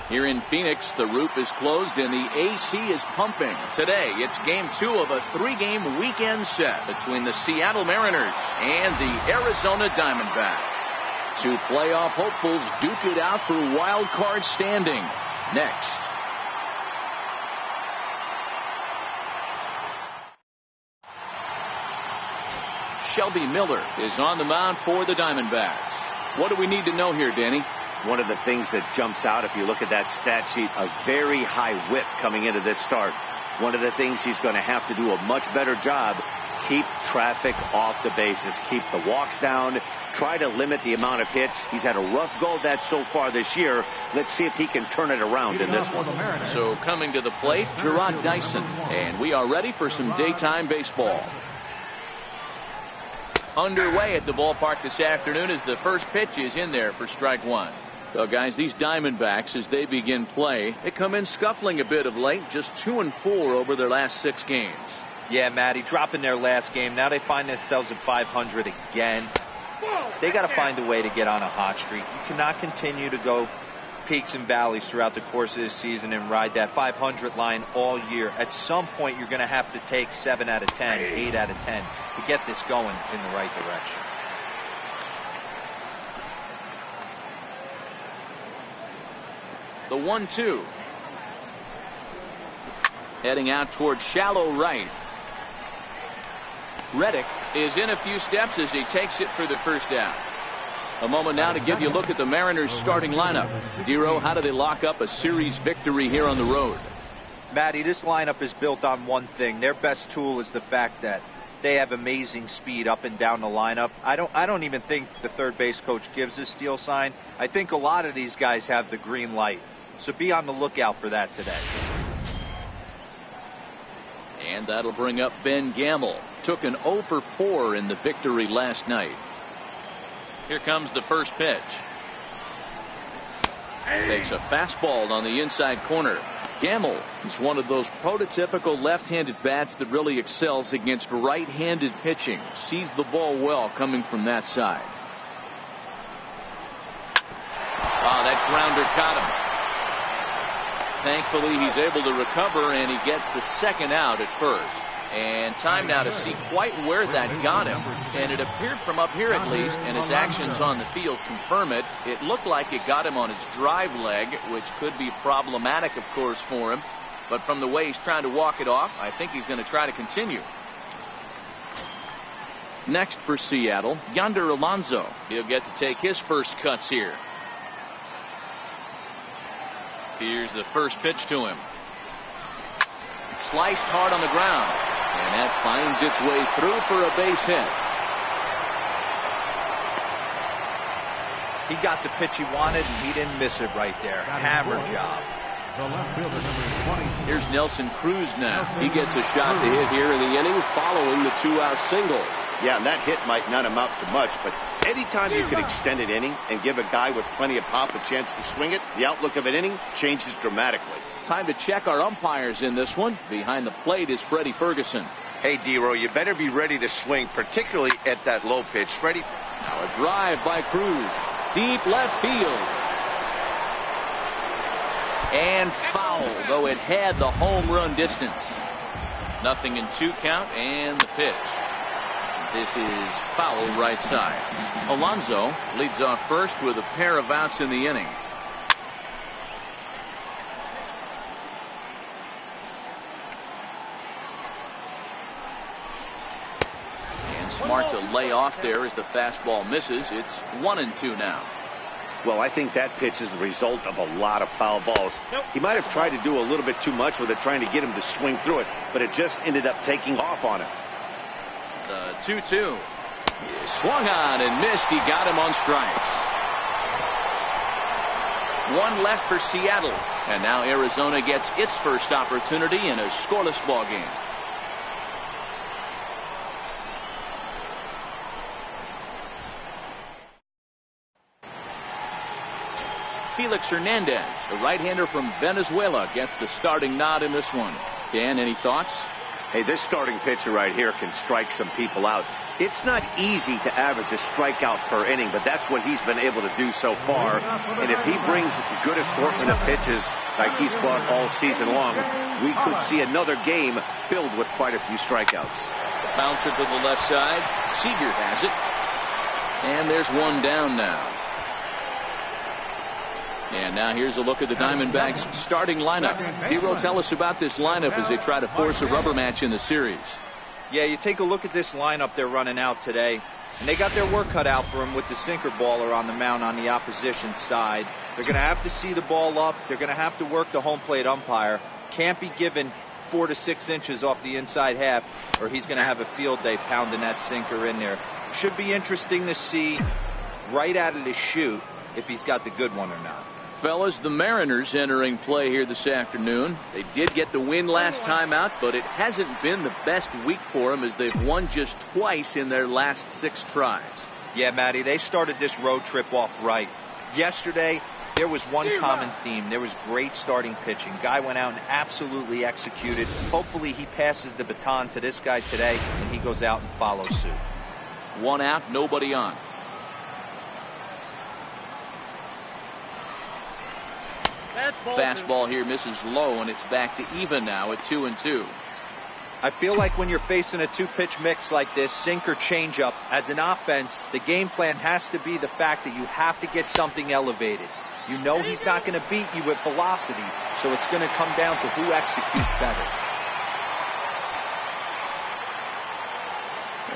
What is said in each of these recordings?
Here in Phoenix, the roof is closed and the AC is pumping. Today, it's game 2 of a 3-game weekend set between the Seattle Mariners and the Arizona Diamondbacks. 2 playoff hopefuls duke it out for wild card standing. Next. Shelby Miller is on the mound for the Diamondbacks. What do we need to know here, Danny? One of the things that jumps out, if you look at that stat sheet, a very high whip coming into this start. One of the things he's going to have to do a much better job, keep traffic off the bases, keep the walks down, try to limit the amount of hits. He's had a rough go of that so far this year. Let's see if he can turn it around in this one. So coming to the plate, Gerard Dyson, and we are ready for some daytime baseball. Underway at the ballpark this afternoon as the first pitch is in there for strike 1. So guys, these Diamondbacks, as they begin play, they come in scuffling a bit of late, just 2-4 over their last 6 games. Yeah, Matty, dropping their last game. Now they find themselves at 500 again. They got to find a way to get on a hot streak. You cannot continue to go peaks and valleys throughout the course of this season and ride that 500 line all year. At some point, you're going to have to take 7 out of 10, 8 out of 10 to get this going in the right direction. The 1-2. Heading out towards shallow right. Reddick is in a few steps as he takes it for the first out. A moment now to give you a look at the Mariners starting lineup. Dero, how do they lock up a series victory here on the road? Matty, this lineup is built on one thing. Their best tool is the fact that they have amazing speed up and down the lineup. I don't even think the third base coach gives a steal sign. I think a lot of these guys have the green light. So be on the lookout for that today. And that'll bring up Ben Gamble. Took an 0 for 4 in the victory last night. Here comes the first pitch. Takes a fastball on the inside corner. Gamble is one of those prototypical left-handed bats that really excels against right-handed pitching. Sees the ball well coming from that side. Oh, that grounder caught him. Thankfully, he's able to recover, and he gets the second out at first. And time now to see quite where that got him. And it appeared from up here at least, and his actions on the field confirm it. It looked like it got him on his drive leg, which could be problematic, of course, for him. But from the way he's trying to walk it off, I think he's going to try to continue. Next for Seattle, Yonder Alonso. He'll get to take his first cuts here. Here's the first pitch to him. Sliced hard on the ground. And that finds its way through for a base hit. He got the pitch he wanted, and he didn't miss it right there. Hammer job. Here's Nelson Cruz now. He gets a shot to hit here in the inning following the 2-out single. Yeah, and that hit might not amount to much, but anytime you can extend an inning and give a guy with plenty of pop a chance to swing it, the outlook of an inning changes dramatically. Time to check our umpires in this one. Behind the plate is Freddie Ferguson. Hey, Dero, you better be ready to swing, particularly at that low pitch. Freddie. Now a drive by Cruz. Deep left field. And foul, though it had the home run distance. 0-2 count, and the pitch. This is foul right side. Alonso leads off first with a pair of outs in the inning. And smart to lay off there as the fastball misses. It's 1-2 now. Well, I think that pitch is the result of a lot of foul balls. He might have tried to do a little bit too much with it, trying to get him to swing through it, but it just ended up taking off on him. The 2-2. He swung on and missed. He got him on strikes. 1 left for Seattle. And now Arizona gets its first opportunity in a scoreless ball game. Felix Hernandez, the right-hander from Venezuela, gets the starting nod in this one. Dan, any thoughts? Hey, this starting pitcher right here can strike some people out. It's not easy to average a strikeout per inning, but that's what he's been able to do so far. And if he brings a good assortment of pitches like he's brought all season long, we could see another game filled with quite a few strikeouts. Bouncer to the left side. Seager has it. And there's one down now. And now here's a look at the Diamondbacks starting lineup. Hero, tell us about this lineup as they try to force a rubber match in the series. Yeah, you take a look at this lineup they're running out today, and they got their work cut out for them with the sinker baller on the mound on the opposition side. They're going to have to see the ball up. They're going to have to work the home plate umpire. Can't be given 4 to 6 inches off the inside half, or he's going to have a field day pounding that sinker in there. Should be interesting to see right out of the chute if he's got the good one or not. Fellas, the Mariners entering play here this afternoon. They did get the win last time out, but it hasn't been the best week for them as they've won just twice in their last 6 tries. Yeah, Matty, they started this road trip off right. Yesterday, there was one common theme. There was great starting pitching. Guy went out and absolutely executed. Hopefully he passes the baton to this guy today, and he goes out and follows suit. 1 out, nobody on. Fastball here misses low, and it's back to even now at 2-2. I feel like when you're facing a 2-pitch mix like this, sinker changeup, as an offense, the game plan has to be the fact that you have to get something elevated. You know he's not going to beat you with velocity, so it's going to come down to who executes better.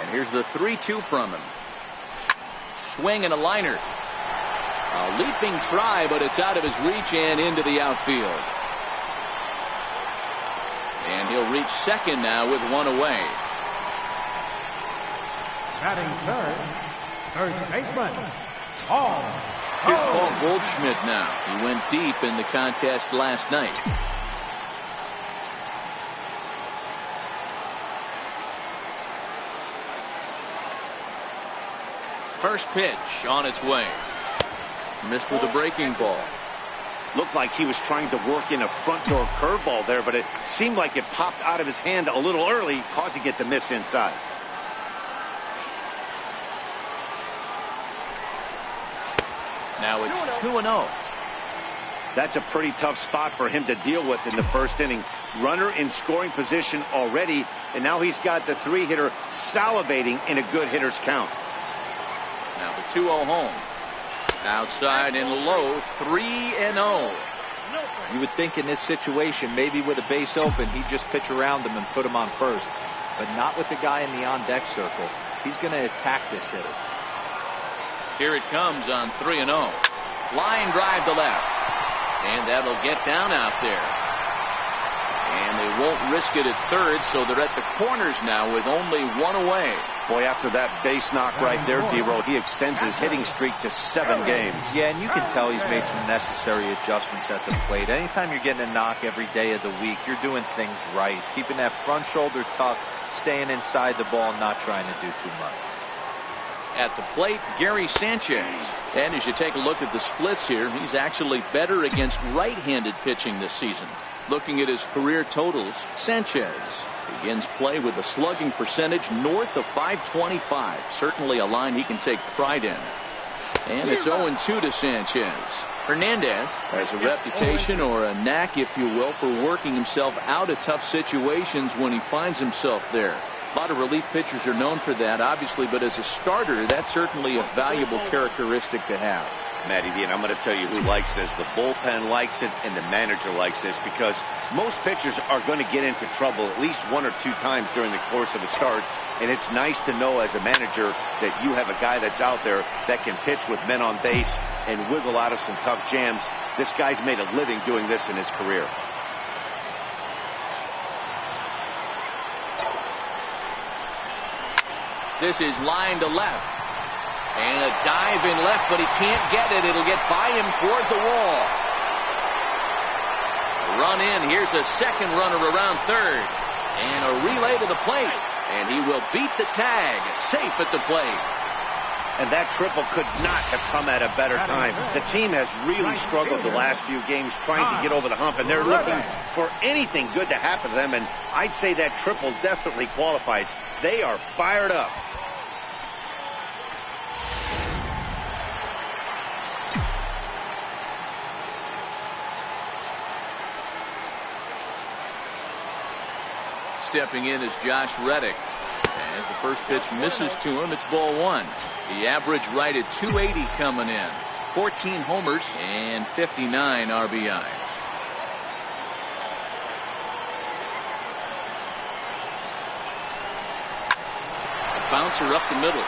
And here's the 3-2 from him. Swing and a liner. A leaping try, but it's out of his reach and into the outfield. And he'll reach second now with 1 away. Batting third, first baseman, Paul. Here's Paul Goldschmidt now. He went deep in the contest last night. First pitch on its way. Missed with a breaking ball. Looked like he was trying to work in a front door curveball there, but it seemed like it popped out of his hand a little early, causing it to miss inside. Now it's 2-0. That's a pretty tough spot for him to deal with in the first inning. Runner in scoring position already, and now he's got the 3-hitter salivating in a good hitter's count. Now the 2-0 home. Outside and low, 3-0. You would think in this situation, maybe with a base open, he'd just pitch around him and put him on first. But not with the guy in the on-deck circle. He's going to attack this hitter. Here it comes on 3-0. Line drive to left. And that'll get down out there. And they won't risk it at third, so they're at the corners now with only 1 away. Boy, after that base knock right there, D-Row, he extends his hitting streak to 7 games. Yeah, and you can tell he's made some necessary adjustments at the plate. Anytime you're getting a knock every day of the week, you're doing things right. He's keeping that front shoulder tucked, staying inside the ball, not trying to do too much. At the plate, Gary Sanchez. And as you take a look at the splits here, he's actually better against right-handed pitching this season. Looking at his career totals, Sanchez begins play with a slugging percentage north of .525. Certainly a line he can take pride in. And it's 0-2 to Sanchez. Hernandez has a reputation, or a knack, if you will, for working himself out of tough situations when he finds himself there. A lot of relief pitchers are known for that, obviously, but as a starter, that's certainly a valuable characteristic to have. Matty V, and I'm going to tell you who likes this. The bullpen likes it, and the manager likes this, because most pitchers are going to get into trouble at least 1 or 2 times during the course of a start, and it's nice to know as a manager that you have a guy that's out there that can pitch with men on base and wiggle out of some tough jams. This guy's made a living doing this in his career. This is line to left. And a dive in left, but he can't get it. It'll get by him toward the wall. Run in. Here's a second runner around third. And a relay to the plate. And he will beat the tag. Safe at the plate. and that triple could not have come at a better time. The team has really struggled the last few games trying to get over the hump, and they're looking for anything good to happen to them, and I'd say that triple definitely qualifies. They are fired up. Stepping in is Josh Reddick. As the first pitch misses to him, it's ball one. The average right at 280 coming in. 14 homers and 59 RBIs. A bouncer up the middle.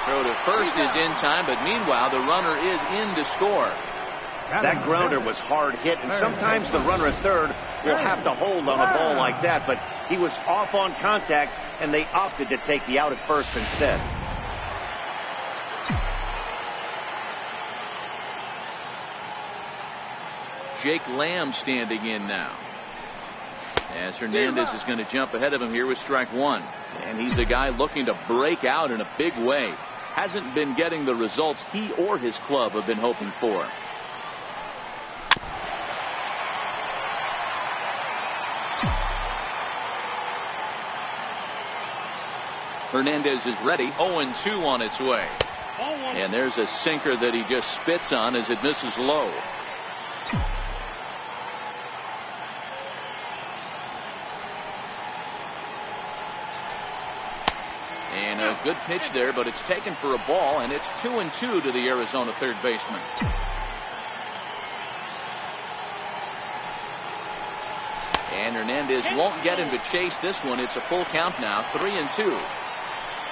Throw to first is in time, but meanwhile the runner is in to score. That grounder was hard hit, and sometimes the runner at third will have to hold on a ball like that, but he was off on contact, and they opted to take the out at first instead. Jake Lamb standing in now, as Hernandez is going to jump ahead of him here with strike one. And he's a guy looking to break out in a big way. Hasn't been getting the results he or his club have been hoping for. Hernandez is ready. 0-2 on its way. And there's a sinker that he just spits on as it misses low. And a good pitch there, but it's taken for a ball, and it's 2-2 to the Arizona third baseman. And Hernandez won't get him to chase this one. It's a full count now, 3-2.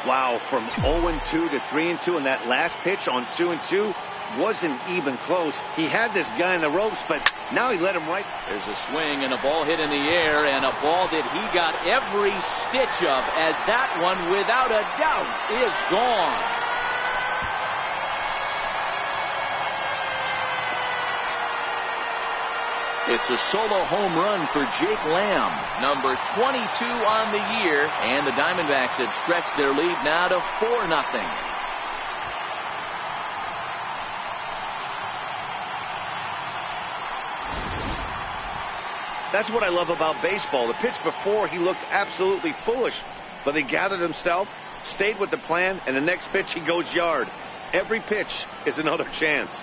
Wow, from 0-2 to 3-2, and that last pitch on 2-2 wasn't even close. He had this guy in the ropes, but now he let him right. There's a swing and a ball hit in the air, and a ball that he got every stitch of, as that one, without a doubt, is gone. It's a solo home run for Jake Lamb, number 22 on the year, and the Diamondbacks have stretched their lead now to 4-0. That's what I love about baseball. The pitch before, he looked absolutely foolish, but he gathered himself, stayed with the plan, and the next pitch he goes yard. Every pitch is another chance.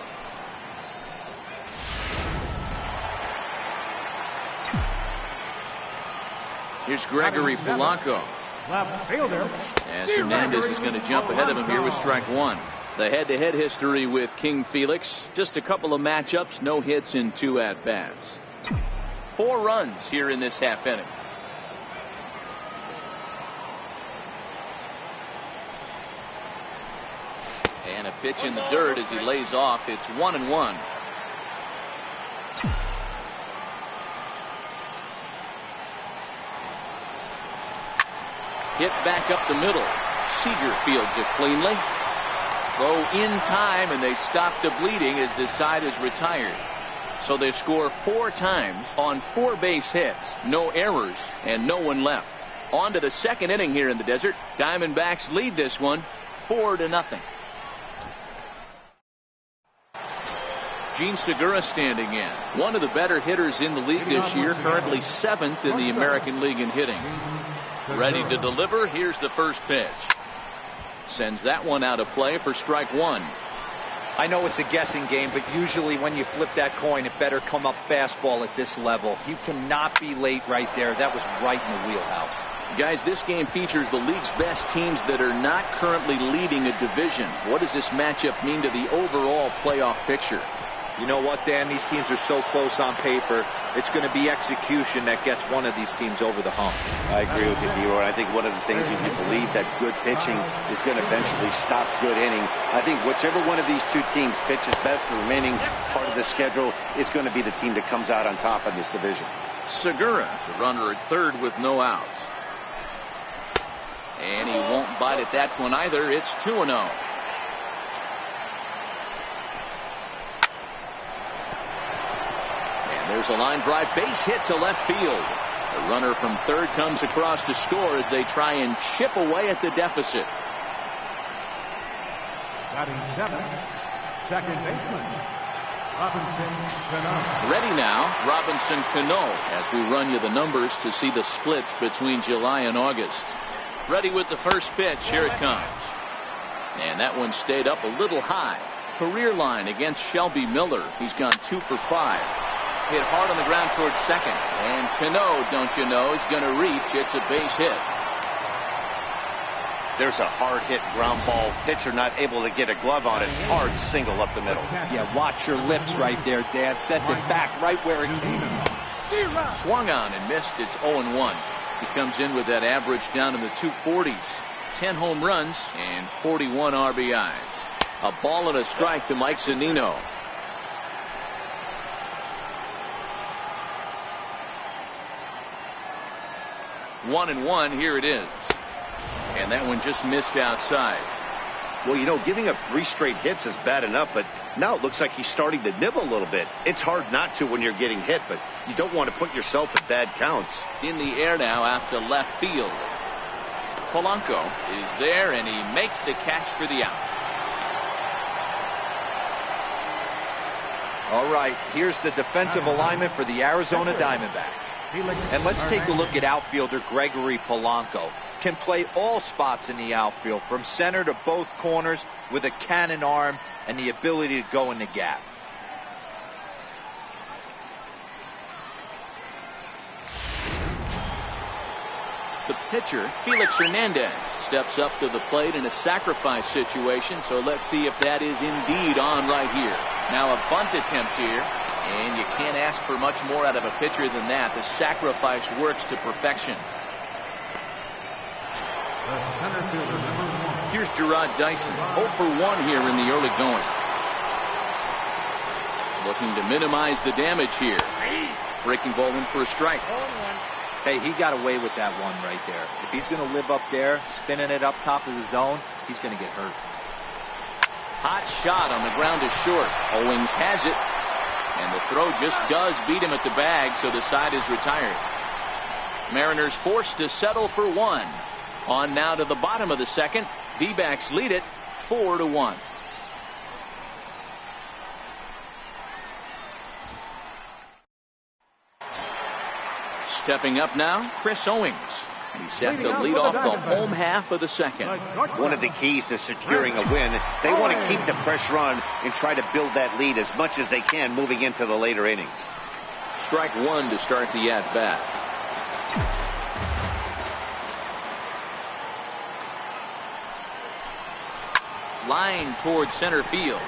Here's Gregory Polanco. Left fielder. As Hernandez is going to jump ahead of him here with strike one. The head-to-head history with King Felix. Just a couple of matchups, no hits in 2 at-bats. 4 runs here in this half inning. And a pitch in the dirt as he lays off. It's 1-1. Hit back up the middle. Seager fields it cleanly. Throw in time, and they stop the bleeding as this side is retired. So they score 4 times on 4 base hits. No errors and no one left. On to the second inning here in the desert. Diamondbacks lead this one 4-0. Gene Segura standing in. One of the better hitters in the league this year. Currently 7th in the American League in hitting. Ready to deliver. Here's the first pitch. Sends that one out of play for strike one. I know it's a guessing game, but usually when you flip that coin, it better come up fastball at this level. You cannot be late right there. That was right in the wheelhouse. Guys, this game features the league's best teams that are not currently leading a division. What does this matchup mean to the overall playoff picture? You know what, Dan? These teams are so close on paper. It's going to be execution that gets one of these teams over the hump. I agree with you, D-Roy. I think one of the things, if you believe that good pitching is going to eventually stop good inning, I think whichever one of these two teams pitches best the remaining part of the schedule is going to be the team that comes out on top in this division. Segura, the runner at third with no outs. And he won't bite at that one either. It's 2-0. There's a line drive base hit to left field. The runner from third comes across to score as they try and chip away at the deficit. Batting seventh, second baseman, Robinson Cano. Ready now, Robinson Cano, as we run you the numbers to see the splits between July and August. Ready with the first pitch. Here it comes. And that one stayed up a little high. Career line against Shelby Miller. He's gone 2 for 5. Hit hard on the ground towards second. And Cano, don't you know, is going to reach. It's a base hit. There's a hard hit ground ball. Pitcher not able to get a glove on it. Hard single up the middle. Yeah, watch your lips right there, Dad. Sent it back right where it came from. Swung on and missed. It's 0-1. He comes in with that average down in the 240s. 10 home runs and 41 RBIs. A ball and a strike to Mike Zunino. One and one. Here it is. And that one just missed outside. Well, you know, giving up 3 straight hits is bad enough, but now it looks like he's starting to nibble a little bit. It's hard not to when you're getting hit, but you don't want to put yourself in bad counts. In the air now out to left field. Polanco is there, and he makes the catch for the out. All right, here's the defensive alignment for the Arizona Diamondbacks. And let's take a look at outfielder Gregory Polanco. Can play all spots in the outfield, from center to both corners, with a cannon arm and the ability to go in the gap. The pitcher, Felix Hernandez, steps up to the plate in a sacrifice situation, so let's see if that is indeed on right here. Now a bunt attempt here, and you can't ask for much more out of a pitcher than that. The sacrifice works to perfection. Here's Gerard Dyson, 0 for 1 here in the early going. Looking to minimize the damage here. Breaking ball in for a strike. Hey, he got away with that one right there. If he's going to live up there, spinning it up top of the zone, he's going to get hurt. Hot shot on the ground to short. Owings has it. And the throw just does beat him at the bag, so the side is retired. Mariners forced to settle for 1. On now to the bottom of the second. D-backs lead it 4-1. Stepping up now, Chris Owings. He's set to lead off the home half of the second. One of the keys to securing a win, they want to keep the pressure on and try to build that lead as much as they can moving into the later innings. Strike 1 to start the at-bat. Line towards center field.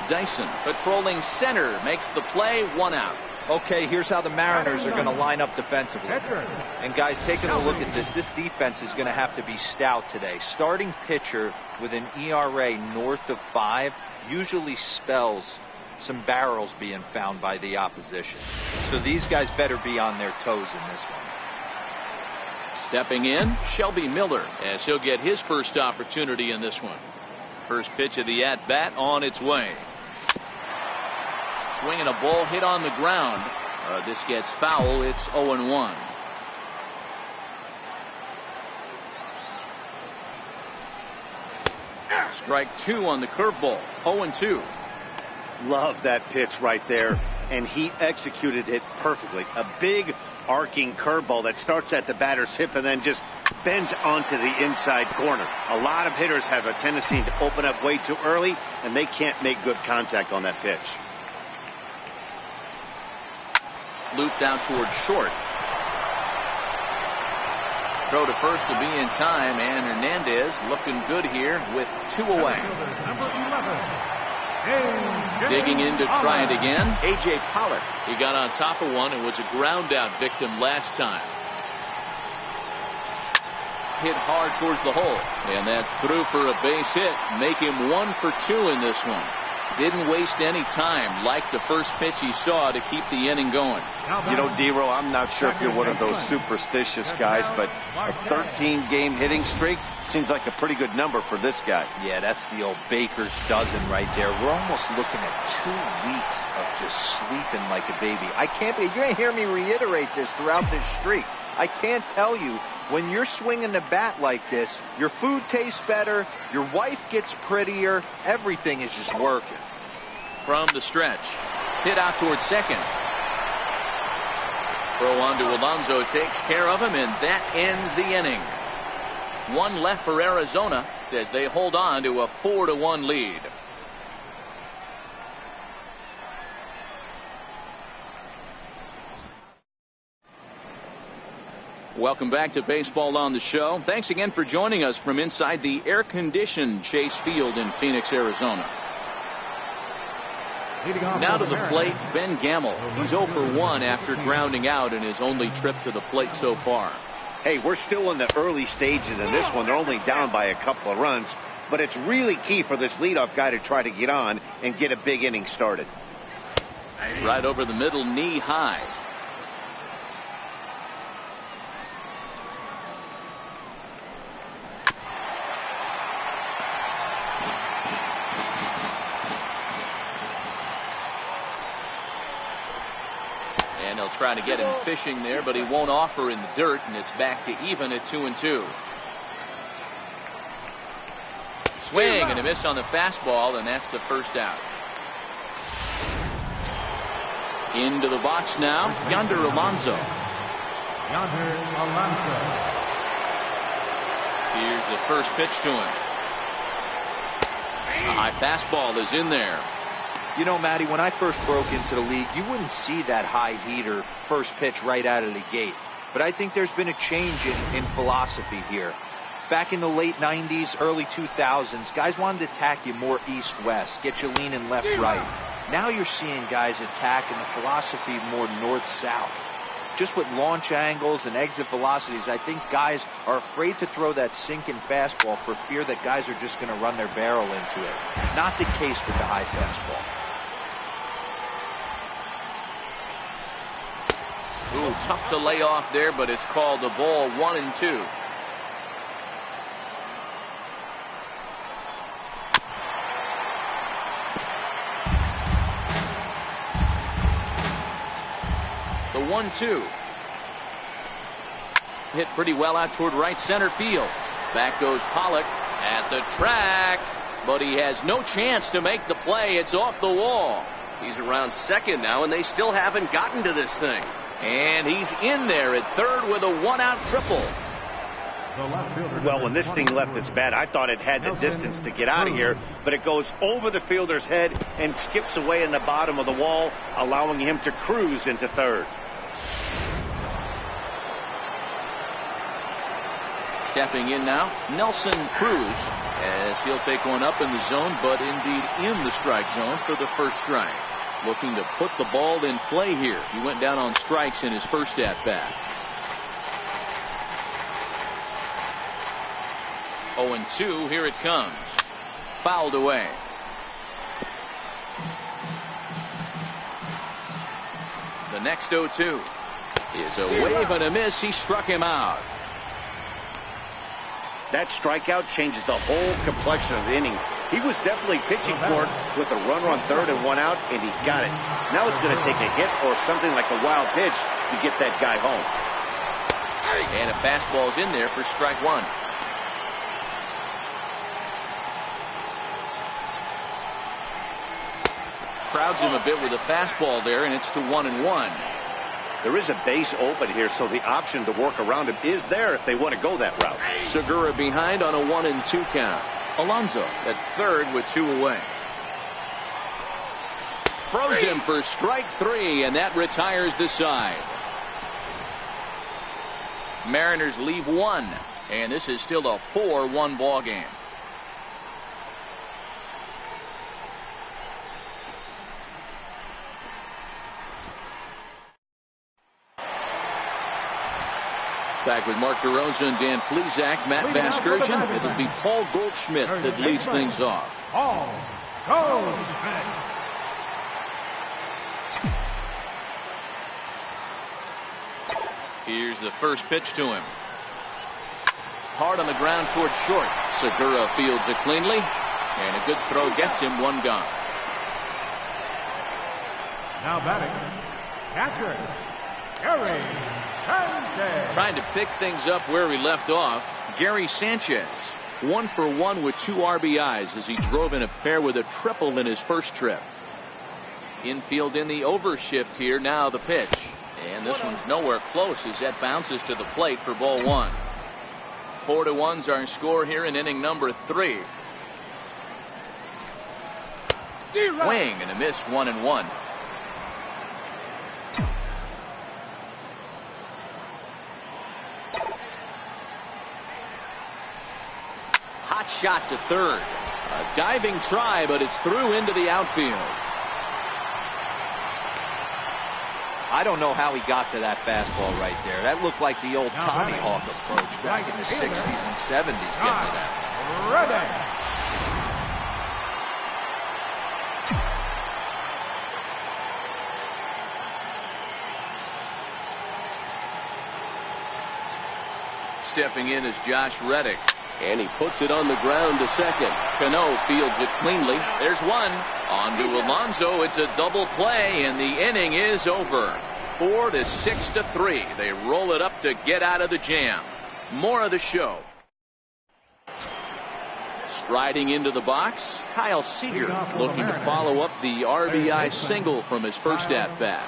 Dyson patrolling center makes the play, 1 out. Okay, here's how the Mariners are going to line up defensively. And guys, taking a look at this defense is going to have to be stout today. Starting pitcher with an ERA north of 5 usually spells some barrels being found by the opposition. So these guys better be on their toes in this one. Stepping in, Shelby Miller, as he'll get his first opportunity in this one. First pitch of the at-bat on its way. Swinging a ball hit on the ground. This gets foul. It's 0-1. Strike 2 on the curveball. 0-2. Love that pitch right there, and he executed it perfectly. A big arcing curveball that starts at the batter's hip and then just bends onto the inside corner. A lot of hitters have a tendency to open up way too early, and they can't make good contact on that pitch. Looped out towards short. Throw to first to be in time, and Hernandez looking good here with 2 away. Digging in to try it again, A.J. Pollock. He got on top of one and was a ground out victim last time. Hit hard towards the hole, and that's through for a base hit. Make him 1 for 2 in this one. Didn't waste any time, like the first pitch he saw, to keep the inning going. You know, D-Row, I'm not sure if you're one of those superstitious guys, but a 13-game hitting streak seems like a pretty good number for this guy. Yeah, that's the old baker's dozen right there. We're almost looking at 2 weeks of just sleeping like a baby. You're going to hear me reiterate this throughout this streak. I can't tell you, when you're swinging the bat like this, your food tastes better, your wife gets prettier, everything is just working. From the stretch, hit out towards second. Throw on to Alonso takes care of him, and that ends the inning. One left for Arizona as they hold on to a 4-1 lead. Welcome back to Baseball on the Show. Thanks again for joining us from inside the air-conditioned Chase Field in Phoenix, Arizona. Now to the plate, Ben Gamel. He's 0 for 1 after grounding out in his only trip to the plate so far. Hey, we're still in the early stages in this one. They're only down by a couple of runs, but it's really key for this leadoff guy to try to get on and get a big inning started. Right over the middle, knee high. And he'll try to get him fishing there, but he won't offer in the dirt, and it's back to even at 2-2. Swing and a miss on the fastball, and that's the first out. Into the box now, Yonder Alonso. Here's the first pitch to him. A high fastball is in there. You know, Matty, when I first broke into the league, you wouldn't see that high heater first pitch right out of the gate. But I think there's been a change in philosophy here. Back in the late 90s, early 2000s, guys wanted to attack you more east-west, get you leaning left-right. Now you're seeing guys attacking the philosophy more north-south. Just with launch angles and exit velocities, I think guys are afraid to throw that sinking fastball for fear that guys are just going to run their barrel into it. Not the case with the high fastball. Ooh, tough to lay off there, but it's called the ball. 1-2. The 1-2. Hit pretty well out toward right center field. Back goes Pollock at the track, but he has no chance to make the play. It's off the wall. He's around second now, and they still haven't gotten to this thing. And he's in there at third with a one-out triple. Well, when this thing left its bat, I thought it had the distance to get out of here, but it goes over the fielder's head and skips away in the bottom of the wall, allowing him to cruise into third. Stepping in now, Nelson Cruz, as he'll take one up in the zone, but indeed in the strike zone for the first strike. Looking to put the ball in play here. He went down on strikes in his first at-bat. 0-2, here it comes. Fouled away. The next 0-2 is a wave and a miss. He struck him out. That strikeout changes the whole complexion of the inning. He was definitely pitching for it with a runner on third and one out, and he got it. Now it's going to take a hit or something like a wild pitch to get that guy home. And a fastball's in there for strike one. Crowds him a bit with a fastball there, and it's to 1-1. There is a base open here, so the option to work around him is there if they want to go that route. Segura behind on a 1-2 count. Alonso at third with two away. Throws him for strike three, and that retires the side. Mariners leave one, and this is still a 4-1 ball game. Back with Mark DeRosa and Dan Plesac, Matt Vasgersian. It'll be Paul Goldschmidt that leads things off. Paul Goldschmidt. Here's the first pitch to him. Hard on the ground towards short. Segura fields it cleanly, and a good throw gets him one gone. Now batting, catcher, Gary Sanchez. Trying to pick things up where we left off, Gary Sanchez. 1 for 1 with 2 RBIs as he drove in a pair with a triple in his first trip. Infield in the overshift here. Now the pitch. And this one's nowhere close as that bounces to the plate for ball 1. 4-1's our score here in inning number 3. Swing and a miss, 1-1. Hot shot to third. A diving try, but it's through into the outfield. I don't know how he got to that fastball right there. That looked like the old Tommy Hawk approach back in the 60s and 70s. Getting to that. Ready. Stepping in is Josh Reddick. And he puts it on the ground to second. Cano fields it cleanly. There's one. On to Alonso. It's a double play, and the inning is over. 4-6-3. They roll it up to get out of the jam. More of the show. Striding into the box, Kyle Seager looking to follow up the RBI single from his first at-bat.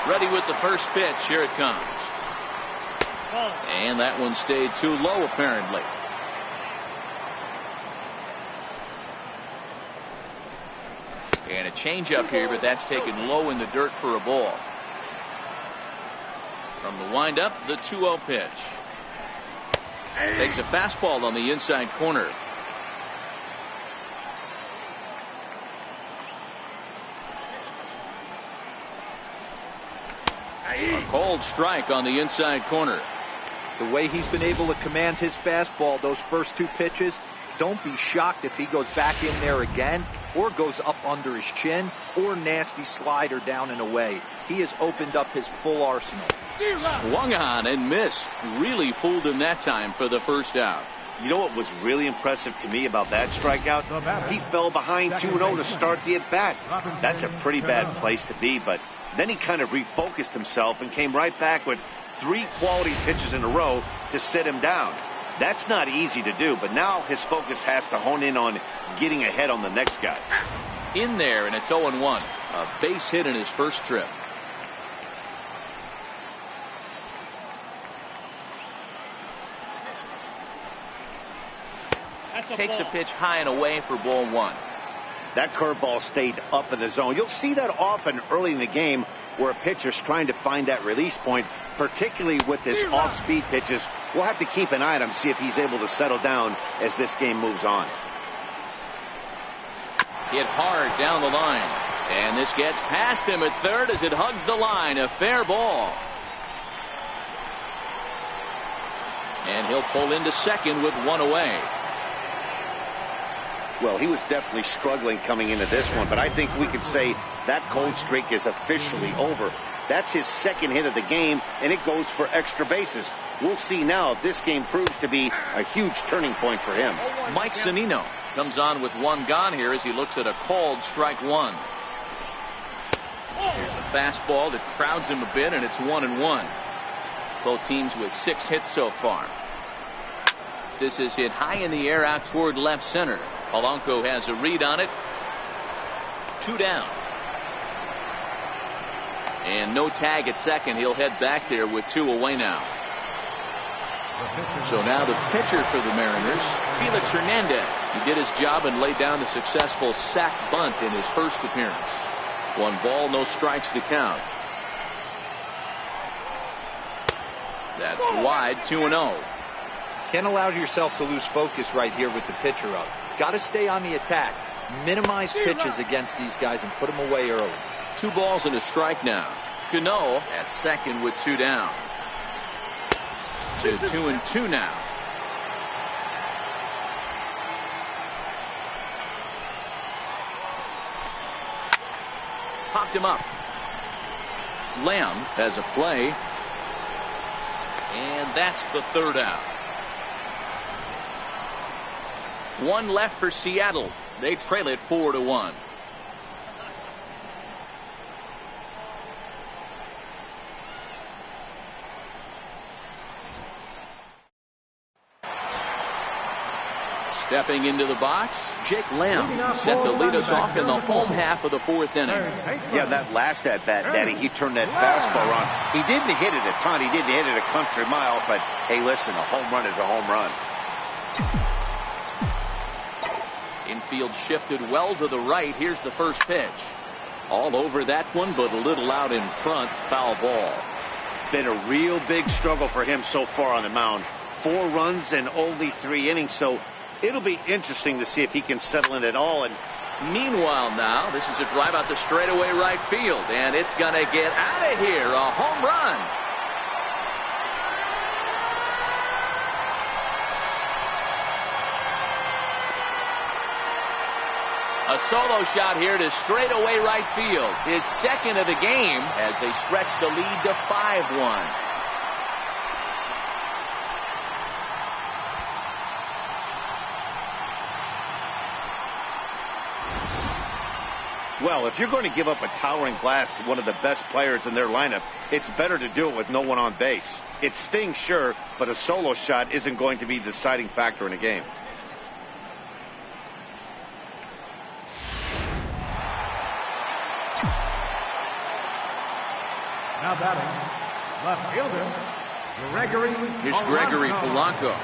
Ready with the first pitch. Here it comes. And that one stayed too low, apparently. And a changeup here, but that's taken low in the dirt for a ball. From the windup, the 2-0 pitch. Takes a fastball on the inside corner. A cold strike on the inside corner. The way he's been able to command his fastball those first 2 pitches, don't be shocked if he goes back in there again or goes up under his chin or nasty slider down and away. He has opened up his full arsenal. Swung on and missed. Really fooled him that time for the first out. You know what was really impressive to me about that strikeout? He fell behind 2-0 to start the at-bat. That's a pretty bad place to be, but then he kind of refocused himself and came right back with 3 quality pitches in a row to sit him down. That's not easy to do, but now his focus has to hone in on getting ahead on the next guy. In there, and it's 0-1. A base hit in his first trip. Takes a pitch high and away for ball 1. That curveball stayed up in the zone. You'll see that often early in the game where a pitcher's trying to find that release point, particularly with his off-speed pitches. We'll have to keep an eye on him, see if he's able to settle down as this game moves on. Hit hard down the line. And this gets past him at third as it hugs the line. A fair ball. And he'll pull into second with 1 away. Well, he was definitely struggling coming into this one, but I think we could say that cold streak is officially over. That's his second hit of the game, and it goes for extra bases. We'll see now if this game proves to be a huge turning point for him. Mike Zunino comes on with 1 gone here as he looks at a called strike 1. Here's a fastball that crowds him a bit, and it's 1-1. Both teams with 6 hits so far. This is hit high in the air out toward left center. Polanco has a read on it. 2 down. And no tag at second. He'll head back there with 2 away now. So now the pitcher for the Mariners, Felix Hernandez. He did his job and laid down a successful sac bunt in his first appearance. 1 ball, no strikes to count. That's wide, 2-0. Can't allow yourself to lose focus right here with the pitcher up. Got to stay on the attack. Minimize pitches against these guys and put them away early. 2 balls and a strike now. Cano at second with 2 down. To 2-2 now. Popped him up. Lamb has a play. And that's the 3rd out. 1 left for Seattle. They trail it 4-1. Stepping into the box, Jake Lamb set to lead us off in the home half of the fourth inning. Yeah, that last at-bat, Daddy, he turned that fastball on. He didn't hit it a ton. He didn't hit it a country mile. But, hey, listen, a home run is a home run. Infield shifted well to the right. Here's the first pitch. All over that one, but a little out in front. Foul ball. Been a real big struggle for him so far on the mound. 4 runs in only 3 innings, so it'll be interesting to see if he can settle in at all. And meanwhile now, this is a drive out to straightaway right field, and it's going to get out of here. A home run. A solo shot here to straightaway right field. His second of the game as they stretch the lead to 5-1. Well, if you're going to give up a towering blast to one of the best players in their lineup, it's better to do it with no one on base. It stings, sure, but a solo shot isn't going to be the deciding factor in a game. Now batting, left fielder, Gregory. Here's Gregory Polanco.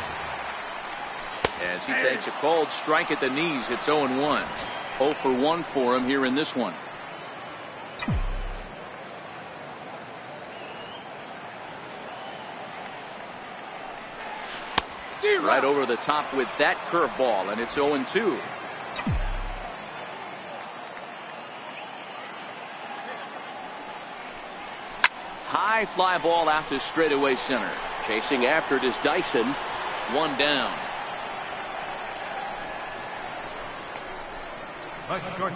As he takes a cold strike at the knees, it's 0-1. 0 for 1 for him here in this one. Right over the top with that curveball, and it's 0-2. High fly ball out to straightaway center. Chasing after it is Dyson. 1 down.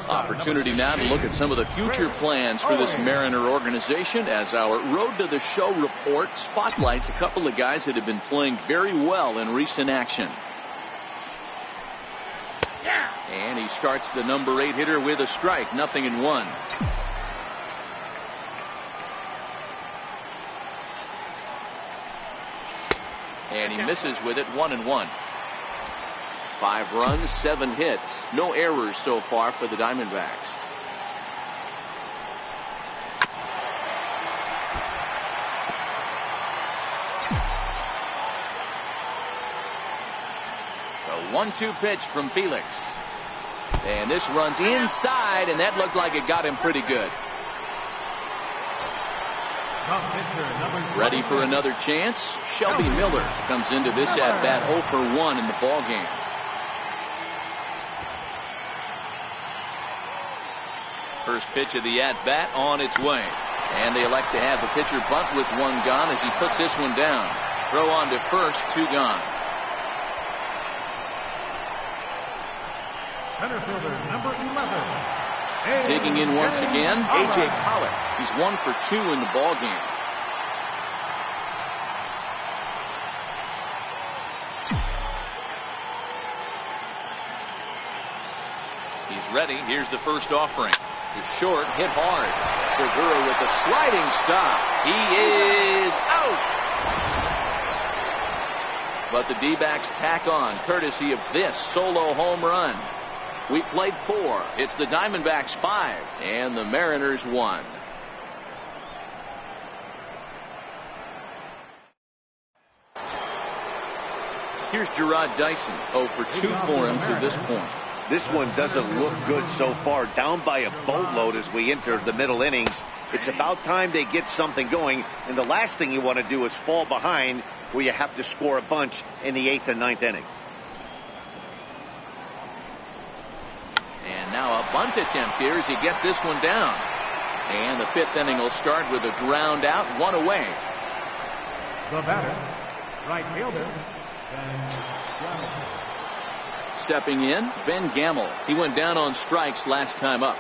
Opportunity now to look at some of the future plans for this Mariner organization as our Road to the Show report spotlights a couple of guys that have been playing very well in recent action. And he starts the number 8 hitter with a strike. 0-1. And he misses with it. 1-1. 5 runs, 7 hits. No errors so far for the Diamondbacks. A 1-2 pitch from Felix. And this runs inside, and that looked like it got him pretty good. Ready for another chance? Shelby Miller comes into this at-bat 0 for 1 in the ballgame. First pitch of the at-bat on its way. And they elect to have the pitcher bunt with 1 gone as he puts this one down. Throw on to first, 2 gone. Center fielder, number 11. Digging in once again, A.J. Pollock. He's 1 for 2 in the ballgame. He's ready. Here's the first offering. He's short, hit hard. Segura with a sliding stop. He is out. But the D-backs tack on, courtesy of this solo home run. We played 4. It's the Diamondbacks 5 and the Mariners 1. Here's Gerard Dyson. 0 for 2 for him to this point. This one doesn't look good so far. Down by a boatload as we enter the middle innings. It's about time they get something going. And the last thing you want to do is fall behind where you have to score a bunch in the 8th and 9th inning. And now a bunt attempt here as he gets this one down. And the 5th inning will start with a ground out, 1 away. The batter, right fielder, Ben Gamel. Stepping in, Ben Gamel. He went down on strikes last time up.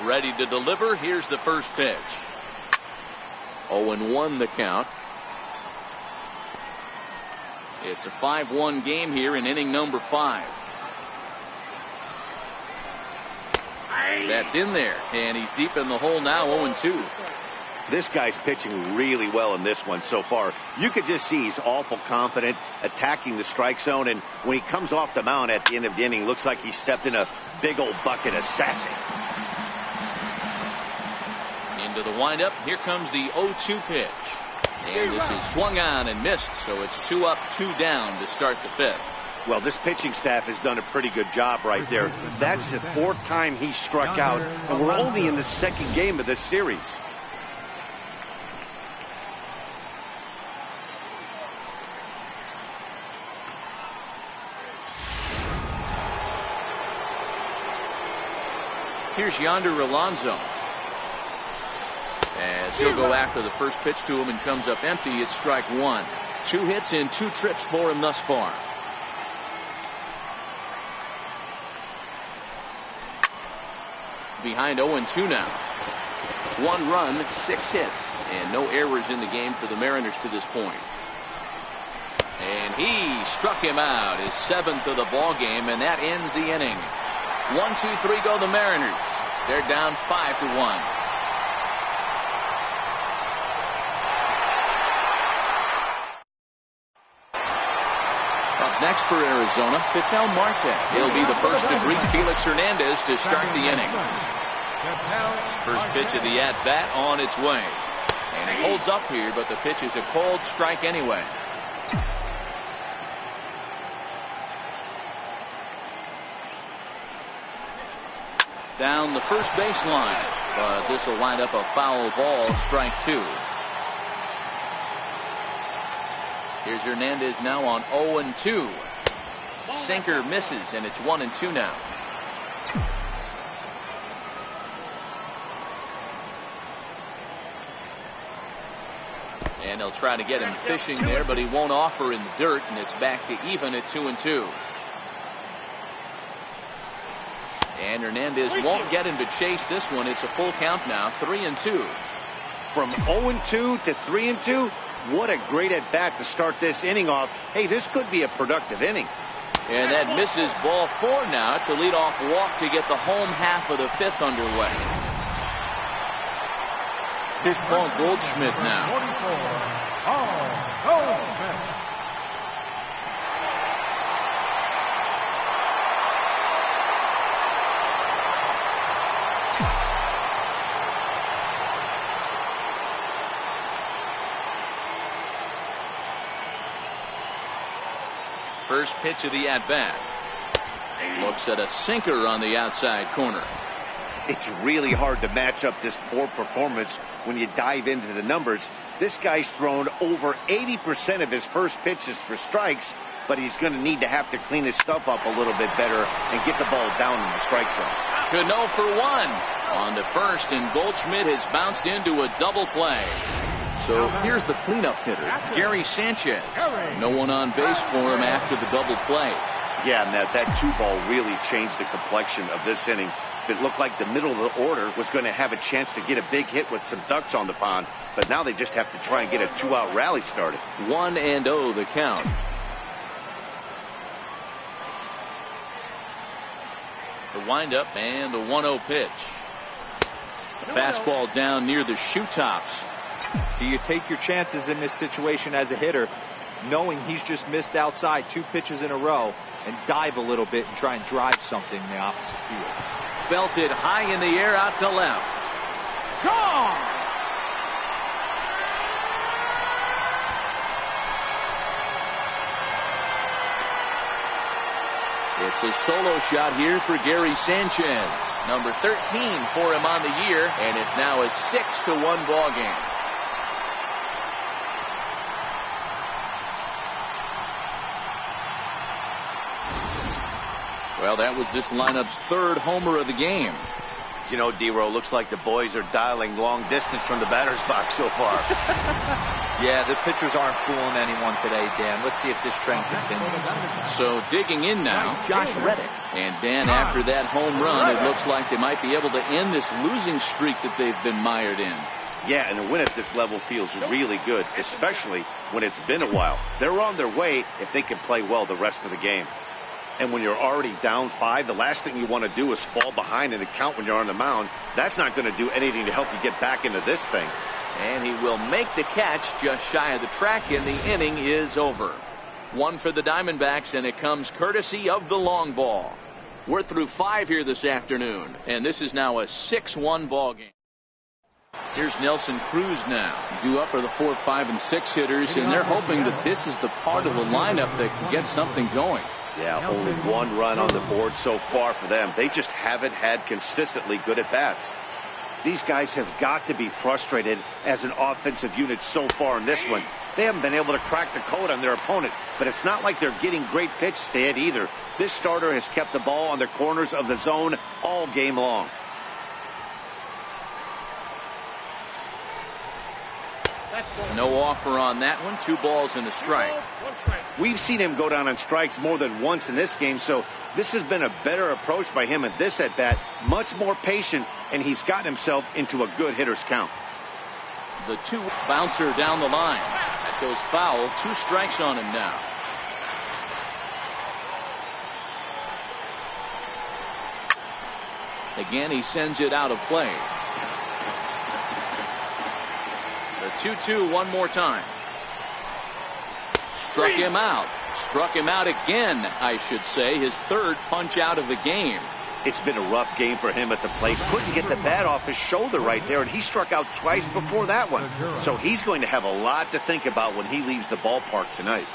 Ready to deliver. Here's the first pitch. 0-1 the count. It's a 5-1 game here in inning number 5. That's in there, and he's deep in the hole now. 0-2. This guy's pitching really well in this one so far. You could just see he's awful confident attacking the strike zone, and when he comes off the mound at the end of the inning, looks like he stepped in a big old bucket of sassy. Into the windup. Here comes the 0-2 pitch. And this is swung on and missed, so it's 2 up, 2 down to start the 5th. Well, this pitching staff has done a pretty good job right there. That's the 4th time he struck out, and we're only in the 2nd game of this series. Here's Yonder Alonso. As he'll go after the first pitch to him and comes up empty, it's strike 1. 2 hits in 2 trips for him thus far. Behind 0-2 now. 1 run, 6 hits, and no errors in the game for the Mariners to this point. And he struck him out, his 7th of the ball game, and that ends the inning. 1-2-3 go the Mariners. They're down 5-1. Up next for Arizona, Pitel Marte. He'll be the first to greet Felix Hernandez to start the inning. First pitch of the at-bat on its way. And he holds up here, but the pitch is a cold strike anyway. Down the first baseline, but this will wind up a foul ball, strike 2. Here's Hernandez now on 0-2. Sinker misses, and it's 1-2 now. And they'll try to get him fishing there, but he won't offer in the dirt, and it's back to even at 2-2. And Hernandez won't get him to chase this one. It's a full count now, 3-2. From 0-2 to 3-2, what a great at-bat to start this inning off. Hey, this could be a productive inning. And that misses ball 4 now. It's a leadoff walk to get the home half of the 5th underway. Here's Paul Goldschmidt now. 44. Paul Goldschmidt. First pitch of the at-bat. Looks at a sinker on the outside corner. It's really hard to match up this poor performance when you dive into the numbers. This guy's thrown over 80% of his first pitches for strikes, but he's going to need to have to clean his stuff up a little bit better and get the ball down in the strike zone. Cano for 1 on the first, and Goldschmidt has bounced into a double play. So here's the cleanup hitter, Gary Sanchez. No one on base for him after the double play. Yeah, Matt, that 2-ball really changed the complexion of this inning. It looked like the middle of the order was going to have a chance to get a big hit with some ducks on the pond, but now they just have to try and get a 2-out rally started. 1-0 the count. The windup and the 1-0 pitch. The fastball down near the shoe tops. Do you take your chances in this situation as a hitter, knowing he's just missed outside 2 pitches in a row, and dive a little bit and try and drive something in the opposite field? Belted high in the air out to left. Gone! It's a solo shot here for Gary Sanchez. Number 13 for him on the year, and it's now a 6-1 ball game. Well, that was this lineup's 3rd homer of the game. You know, D-Row, looks like the boys are dialing long distance from the batter's box so far. Yeah, the pitchers aren't fooling anyone today, Dan. Let's see if this trend continues. So digging in now, Josh Reddick. And Dan, after that home run, it looks like they might be able to end this losing streak that they've been mired in. Yeah, and a win at this level feels really good, especially when it's been a while. They're on their way if they can play well the rest of the game. And when you're already down 5, the last thing you want to do is fall behind in the count when you're on the mound. That's not going to do anything to help you get back into this thing. And he will make the catch just shy of the track, and the inning is over. One for the Diamondbacks, and it comes courtesy of the long ball. We're through 5 here this afternoon, and this is now a 6-1 ball game. Here's Nelson Cruz now. Due up for the 4, 5, and 6 hitters, and they're hoping that this is the part of the lineup that can get something going. Yeah, only 1 run on the board so far for them. They just haven't had consistently good at-bats. These guys have got to be frustrated as an offensive unit so far in this one. They haven't been able to crack the code on their opponent, but it's not like they're getting great pitch stand either. This starter has kept the ball on the corners of the zone all game long. No offer on that one. 2 balls and a strike. We've seen him go down on strikes more than once in this game, so this has been a better approach by him at this at-bat. Much more patient, and he's gotten himself into a good hitter's count. The 2 bouncer down the line. That goes foul. 2 strikes on him now. Again, he sends it out of play. The 2-2 one more time. Struck him out. Struck him out again, I should say. His 3rd punch out of the game. It's been a rough game for him at the plate. Couldn't get the bat off his shoulder right there, and he struck out twice before that one. So he's going to have a lot to think about when he leaves the ballpark tonight.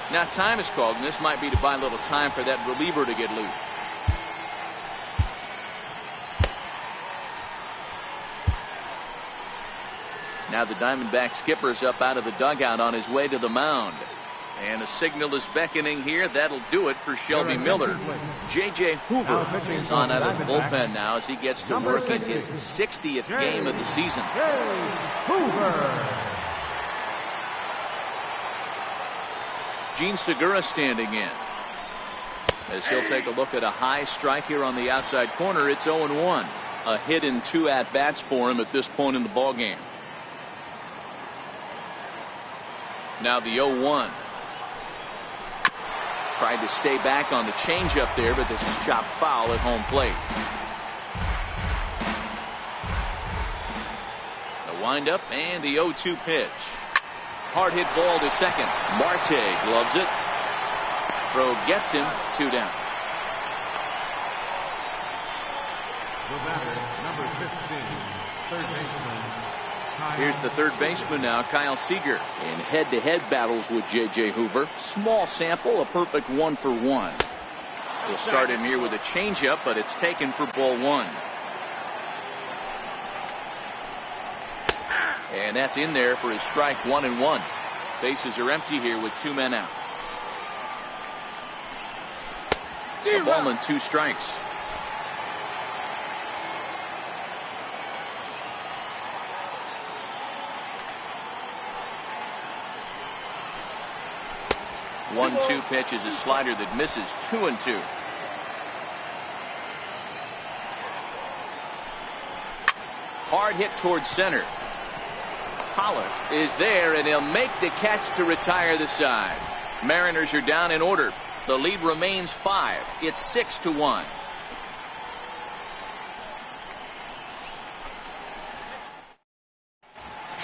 Now time is called, and this might be to buy a little time for that reliever to get loose. Now the Diamondback skipper's up out of the dugout on his way to the mound. And a signal is beckoning here. That'll do it for Shelby Miller. J.J. Hoover is on out of the bullpen now as he gets to work in his 60th game of the season. Gene Segura standing in as he'll take a look at a high strike here on the outside corner. It's 0-1. A hit in 2 at-bats for him at this point in the ball game. Now the 0-1. Tried to stay back on the changeup there, but this is chopped foul at home plate. The windup and the 0-2 pitch. Hard hit ball to second. Marte gloves it. Throw gets him. 2 down. The batter, number 15, third baseman. Here's the third baseman now, Kyle Seager, in head-to-head battles with J.J. Hoover. Small sample, a perfect 1 for 1. He'll start him here with a changeup, but it's taken for ball 1. And that's in there for his strike 1-1. Bases are empty here with 2 men out. A ball and 2 strikes. One 2 pitch is a slider that misses. 2-2. Hard hit towards center. Pollard is there, and he'll make the catch to retire the side. Mariners are down in order. The lead remains 5. It's 6-1.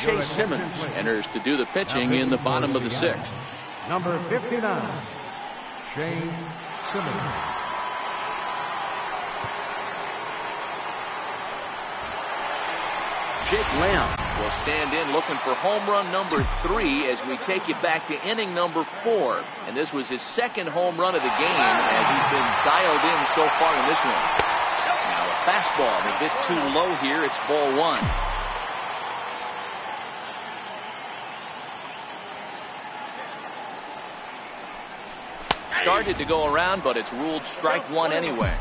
Chase Simmons enters to do the pitching in the bottom of the 6th. Number 59, Shane Simmons. Jake Lamb will stand in looking for home run number 3 as we take you back to inning number 4. And this was his 2nd home run of the game, and he's been dialed in so far in this one. Now a fastball a bit too low here. It's ball 1. Started to go around, but it's ruled strike 1 anyway.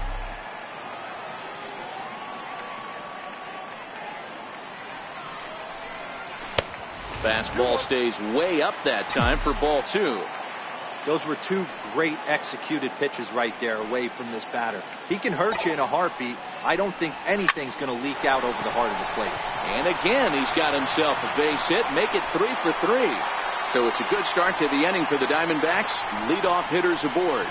Fastball stays way up that time for ball 2. Those were 2 great executed pitches right there away from this batter. He can hurt you in a heartbeat. I don't think anything's going to leak out over the heart of the plate. And again, he's got himself a base hit. Make it 3 for 3. So it's a good start to the inning for the Diamondbacks. Leadoff hitters aboard.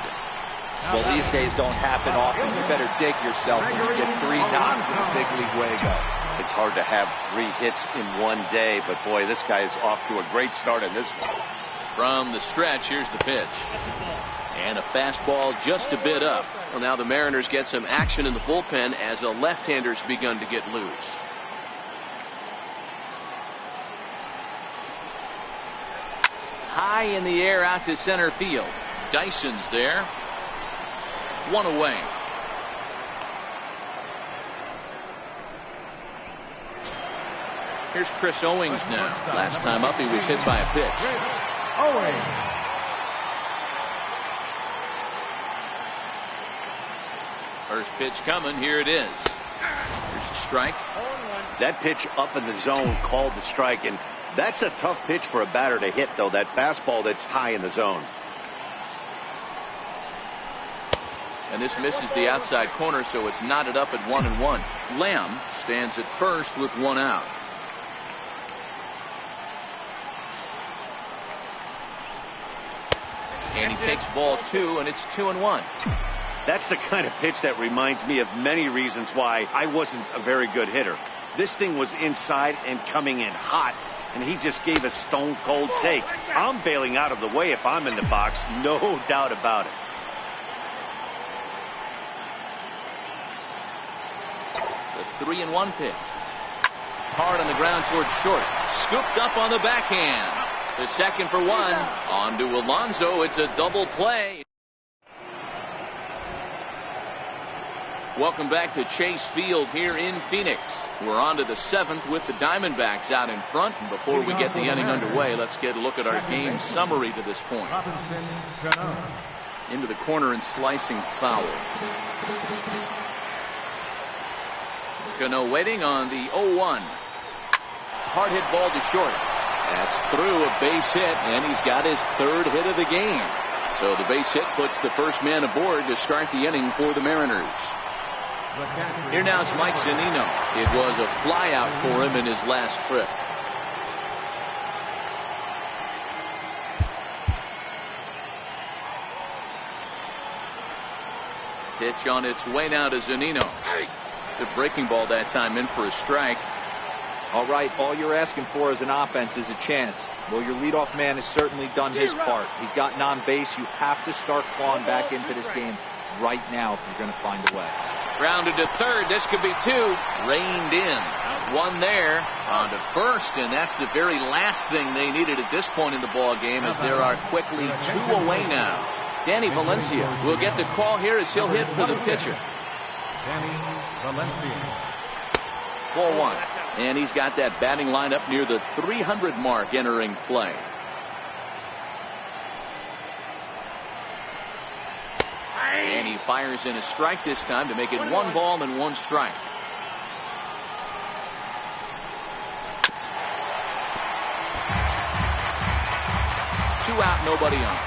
Well, these days don't happen often. You better dig yourself when you get 3 knocks in the big league way go. It's hard to have 3 hits in one day, but boy, this guy is off to a great start in this one. From the stretch, here's the pitch. And a fastball just a bit up. Well, now the Mariners get some action in the bullpen as a left-hander's begun to get loose. High in the air out to center field. Dyson's there. 1 away. Here's Chris Owings now. Last time up he was hit by a pitch. Owings. First pitch coming. Here it is. Here's a strike. That pitch up in the zone called the strike, and that's a tough pitch for a batter to hit, though. That fastball that's high in the zone. And this misses the outside corner, so it's knotted up at 1-1. Lamb stands at first with 1 out. And he takes ball 2, and it's 2-1. That's the kind of pitch that reminds me of many reasons why I wasn't a very good hitter. This thing was inside and coming in hot, and he just gave a stone cold take. I'm bailing out of the way if I'm in the box, no doubt about it. The 3-1 pitch. Hard on the ground towards short. Scooped up on the backhand. The second for 1. On to Alonso. It's a double play. Welcome back to Chase Field here in Phoenix. We're on to the 7th with the Diamondbacks out in front. And before we get the inning underway, let's get a look at our game summary to this point. Into the corner and slicing foul. Cano waiting on the 0-1. Hard hit ball to short. That's through a base hit, and he's got his 3rd hit of the game. So the base hit puts the first man aboard to start the inning for the Mariners. Here now is Mike Zunino. It was a flyout for him in his last trip. Pitch on its way now to Zunino. The breaking ball that time in for a strike. All right, all you're asking for as an offense is a chance. Well, your leadoff man has certainly done his part. He's gotten on base. You have to start clawing back into this game right now if you're going to find a way. Grounded to third. This could be 2. Reined in. 1 there on to first, and that's the very last thing they needed at this point in the ball game, as there are quickly 2 away now. Danny Valencia will get the call here as he'll hit for the pitcher. Danny Valencia. Ball 1. And he's got that batting lineup near the 300 mark entering play. And he fires in a strike this time to make it 1 ball and 1 strike. Two out, nobody on.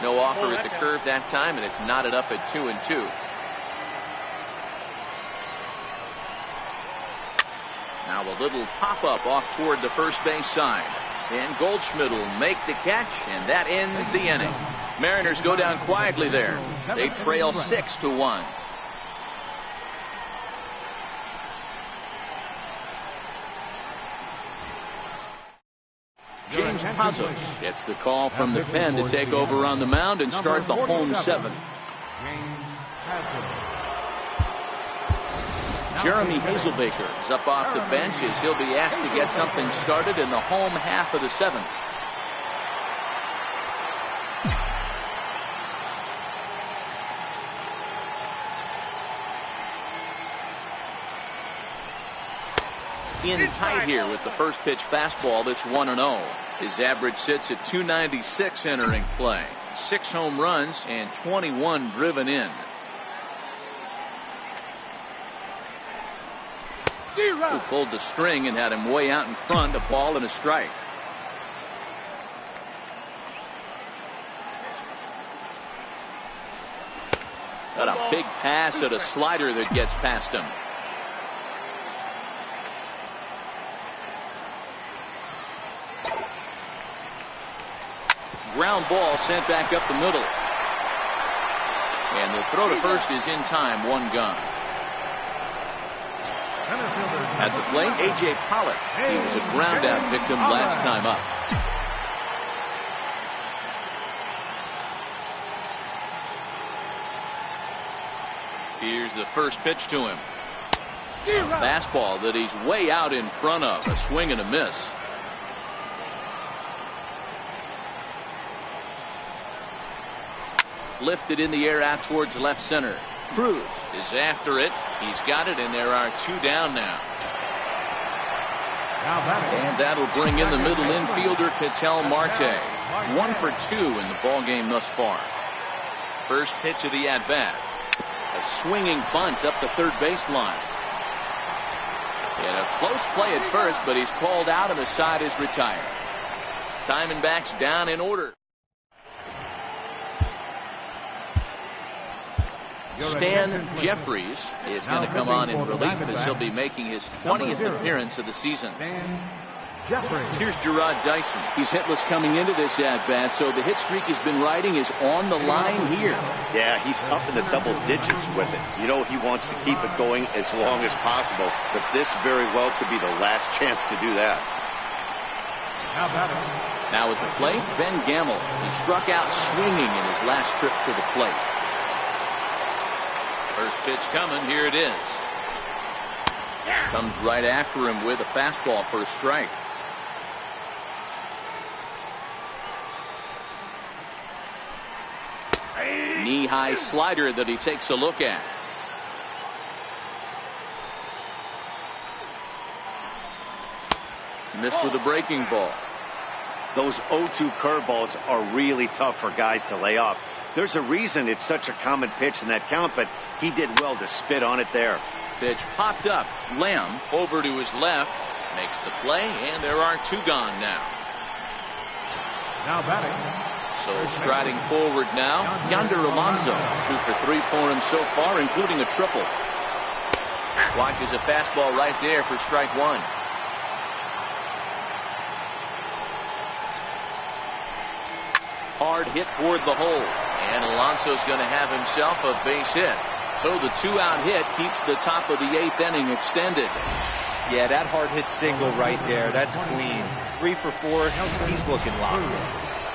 No offer at the curve that time, and it's knotted up at 2-2. Now a little pop-up off toward the first base side. And Goldschmidt will make the catch, and that ends the inning. Mariners go down quietly there. They trail 6-1. James Pazos gets the call from the pen to take over on the mound and start the home 7th. Jeremy Hazelbaker is up off the bench as he'll be asked to get something started in the home half of the 7th. In tight here with the first pitch fastball that's 1-0. His average sits at 296 entering play. 6 home runs and 21 driven in. Who pulled the string and had him way out in front, a ball and a strike. Got a big pass at a slider that gets past him. ground ball sent back up the middle. And the throw to first is in time, one gone. At the plate, A.J. Pollock. He was a ground out victim last time up. Here's the first pitch to him. Fastball that he's way out in front of. A swing and a miss. Lifted in the air out towards left center. Cruz is after it. He's got it, and there are two down now. And that'll bring in the middle infielder, Ketel Marte. 1 for 2 in the ball game thus far. First pitch of the at-bat. A swinging bunt up the third baseline. And a close play at first, but he's called out and the side is retired. Diamondbacks down in order. Stan Jeffries is going to come on in relief as he'll be making his 20th appearance of the season. Here's Gerard Dyson. He's hitless coming into this at-bat, so the hit streak he's been riding is on the line here. Yeah, he's up in the double digits with it. You know he wants to keep it going as long as possible, but this very well could be the last chance to do that. Now at the plate, Ben Gamble. He struck out swinging in his last trip to the plate. First pitch coming. Here it is. Comes right after him with a fastball for a strike. Knee-high slider that he takes a look at. Missed with a breaking ball. Those 0-2 curveballs are really tough for guys to lay off. There's a reason it's such a common pitch in that count, but he did well to spit on it there. Pitch popped up. Lamb over to his left. Makes the play, and there are two gone now. Now batting. So striding forward now, Yonder Alonso. 2 for 3 for him so far, including a triple. Watches a fastball right there for strike one. Hard hit toward the hole. And Alonso's going to have himself a base hit. So the 2-out hit keeps the top of the 8th inning extended. Yeah, that hard hit single right there. That's clean. 3 for 4. He's looking locked in.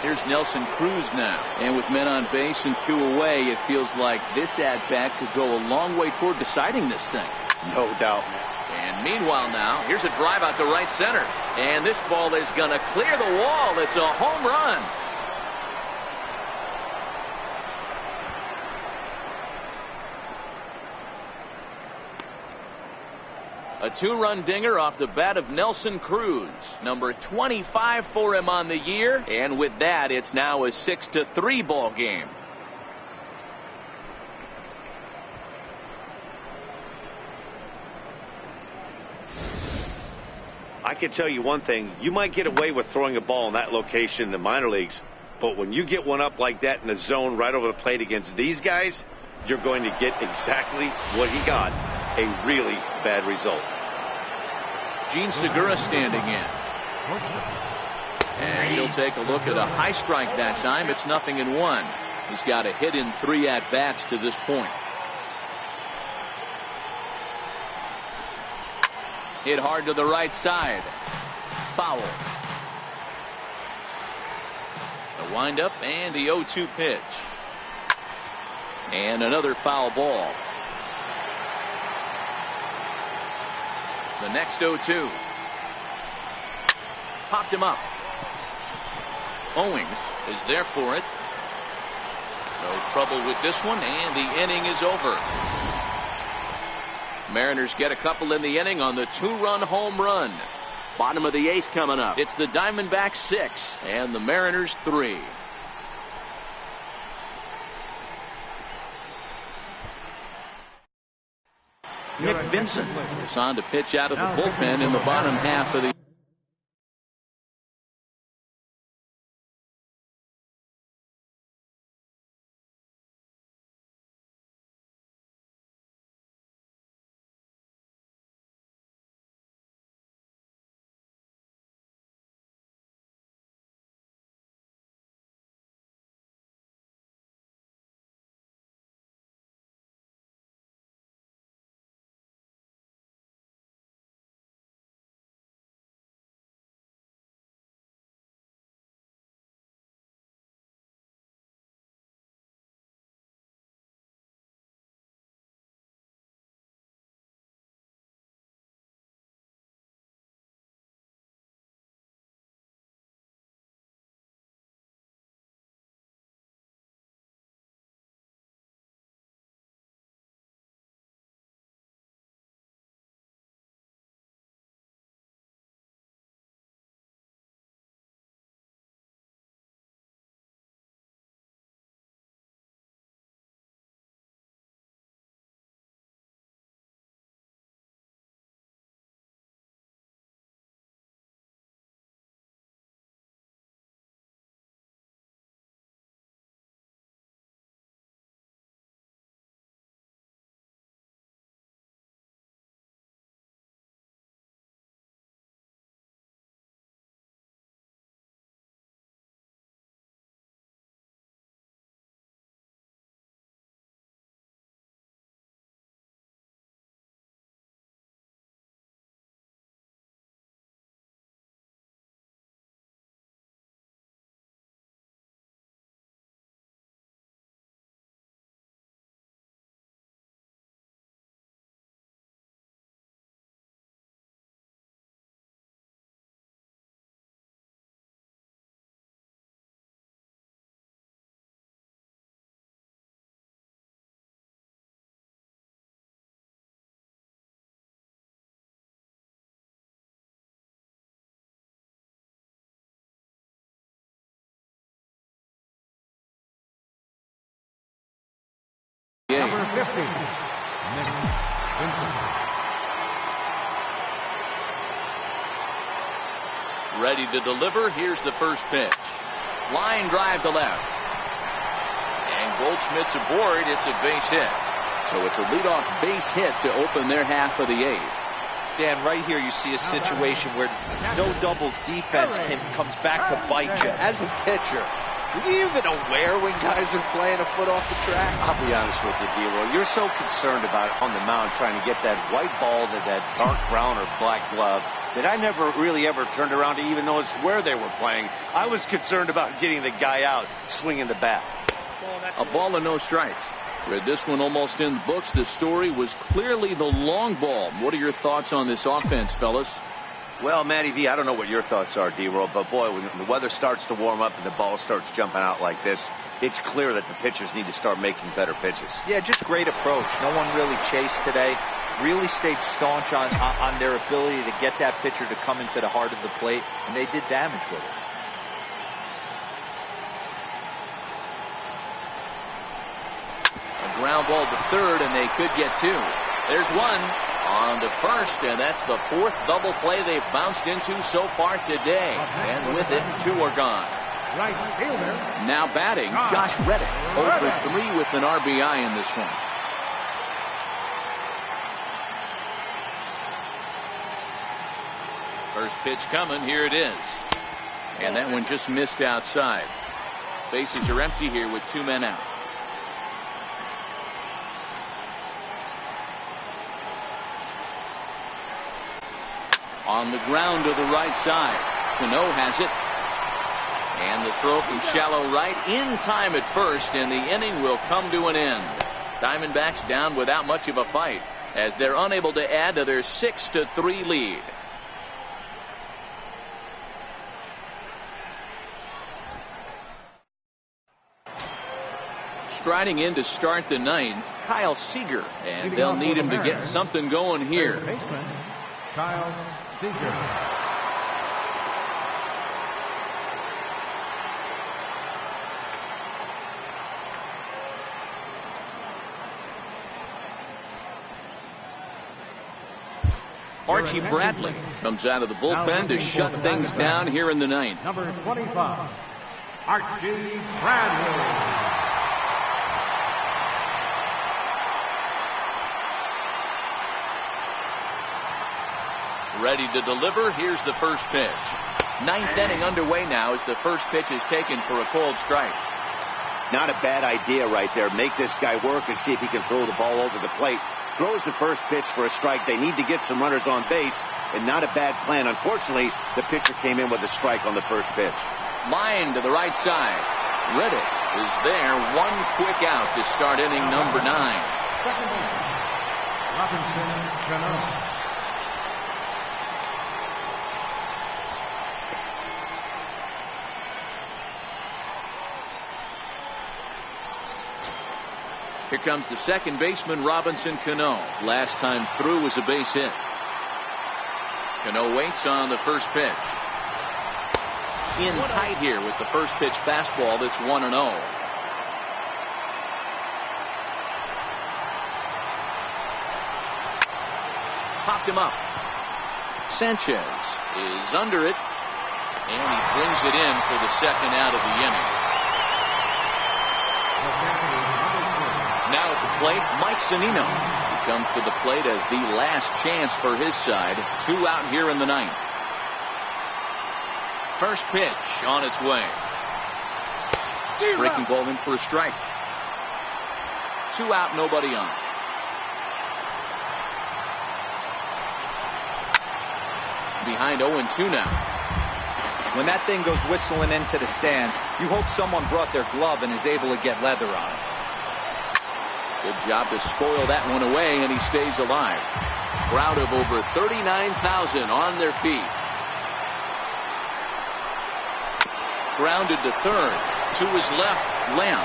Here's Nelson Cruz now. And with men on base and 2 away, it feels like this at-bat could go a long way toward deciding this thing. No doubt. And meanwhile now, here's a drive out to right center. And this ball is going to clear the wall. It's a home run. A 2-run dinger off the bat of Nelson Cruz. Number 25 for him on the year. And with that, it's now a 6-3 ball game. I can tell you one thing. You might get away with throwing a ball in that location in the minor leagues, but when you get one up like that in the zone right over the plate against these guys, you're going to get exactly what he got. A really bad result. Gene Segura standing in. And he'll take a look at a high strike that time. It's 0-1. He's got a hit in 3 at-bats to this point. Hit hard to the right side. Foul. The windup and the 0-2 pitch. And another foul ball. The next 0-2. Popped him up. Owings is there for it. No trouble with this one, and the inning is over. Mariners get a couple in the inning on the 2-run home run. Bottom of the 8th coming up. It's the Diamondbacks 6 and the Mariners 3. Nick Vincent is on to pitch out of the bullpen in the bottom half of the number 50, Nick Vincent. Ready to deliver. Here's the first pitch. Line drive to left. And Goldschmidt's aboard. It's a base hit. So it's a leadoff base hit to open their half of the eighth. Dan, right here you see a situation where no doubles defense comes back to bite you. As a pitcher, are you even aware when guys are playing a foot off the track? I'll be honest with you, D-Roll. You're so concerned about on the mound trying to get that white ball to that dark brown or black glove that I never really ever turned around to even notice where they were playing. I was concerned about getting the guy out swinging the bat. A ball and no strikes. Read this one almost in the books. The story was clearly the long ball. What are your thoughts on this offense, fellas? Well, Matty V, I don't know what your thoughts are, D-Roll, but boy, when the weather starts to warm up and the ball starts jumping out like this, it's clear that the pitchers need to start making better pitches. Yeah, just great approach. No one really chased today. Really stayed staunch on their ability to get that pitcher to come into the heart of the plate, and they did damage with it. A ground ball to third, and they could get two. There's one on to first, and that's the fourth double play they've bounced into so far today. And with it, two are gone. Right fielder. Now batting, Josh Reddick. 0 for 3 with an RBI in this one. First pitch coming. Here it is. And that one just missed outside. Bases are empty here with 2 men out. On the ground to the right side. Cano has it. And the throw from shallow right in time at first, and the inning will come to an end. Diamondbacks down without much of a fight as they're unable to add to their 6-3 lead. Striding in to start the ninth, Kyle Seager, and they'll need him to get something going here. Baseman, Kyle Seager. Archie Bradley comes out of the bullpen to shut things down here in the ninth. Number 25, Archie Bradley. Ready to deliver. Here's the first pitch. Ninth inning underway now as the first pitch is taken for a cold strike. Not a bad idea right there. Make this guy work and see if he can throw the ball over the plate. Throws the first pitch for a strike. They need to get some runners on base, and not a bad plan. Unfortunately, the pitcher came in with a strike on the first pitch. Line to the right side. Reddick is there. One quick out to start inning number 9. Second base, Robinson Cano. Here comes the second baseman, Robinson Cano. Last time through was a base hit. Cano waits on the first pitch. In tight here with the first pitch fastball that's 1-0. Popped him up. Sanchez is under it, and he brings it in for the second out of the inning. Now at the plate, Mike Zunino. He comes to the plate as the last chance for his side. 2 out here in the ninth. First pitch on its way. Breaking ball in for a strike. 2 out, nobody on. Behind 0-2 now. When that thing goes whistling into the stands, you hope someone brought their glove and is able to get leather on it. Good job to spoil that one away, and he stays alive. Crowd of over 39,000 on their feet. Grounded to third. To his left, Lamb.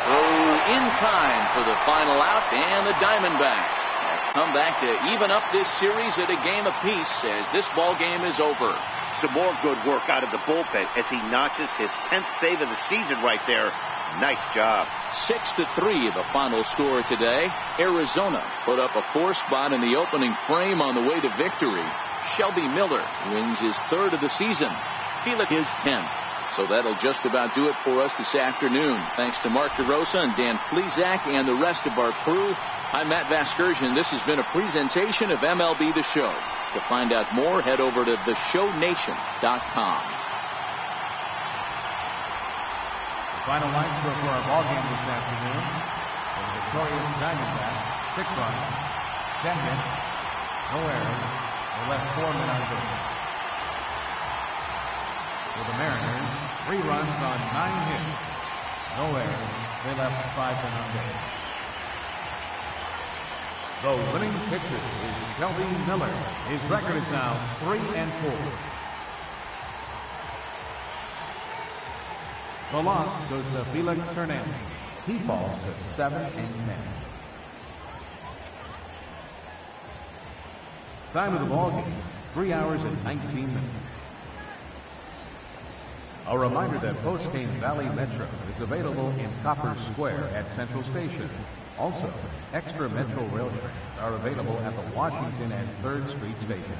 Throw in time for the final out, and the Diamondbacks have come back to even up this series at a game apiece as this ball game is over. Some more good work out of the bullpen as he notches his 10th save of the season right there. Nice job. 6-3 the final score today. Arizona put up a 4 spot in the opening frame on the way to victory. Shelby Miller wins his 3rd of the season. Felix his 10th. So that'll just about do it for us this afternoon. Thanks to Mark DeRosa and Dan Plezak and the rest of our crew. I'm Matt Vasgersian. This has been a presentation of MLB The Show. To find out more, head over to theshownation.com. The final line score for our ball game this afternoon. For the victorious Diamondbacks, 6 runs, 10 hits, no errors. They left 4 men on base. For the Mariners, 3 runs on 9 hits, no errors. They left 5 men on base. The winning pitcher is Shelby Miller. His record is now 3-4. The loss goes to Felix Hernandez. He falls to 7-10. Time of the ball game, 3 hours and 19 minutes. A reminder that Postgame Valley Metro is available in Copper Square at Central Station. Also, extra Metro rail trains are available at the Washington and 3rd Street station.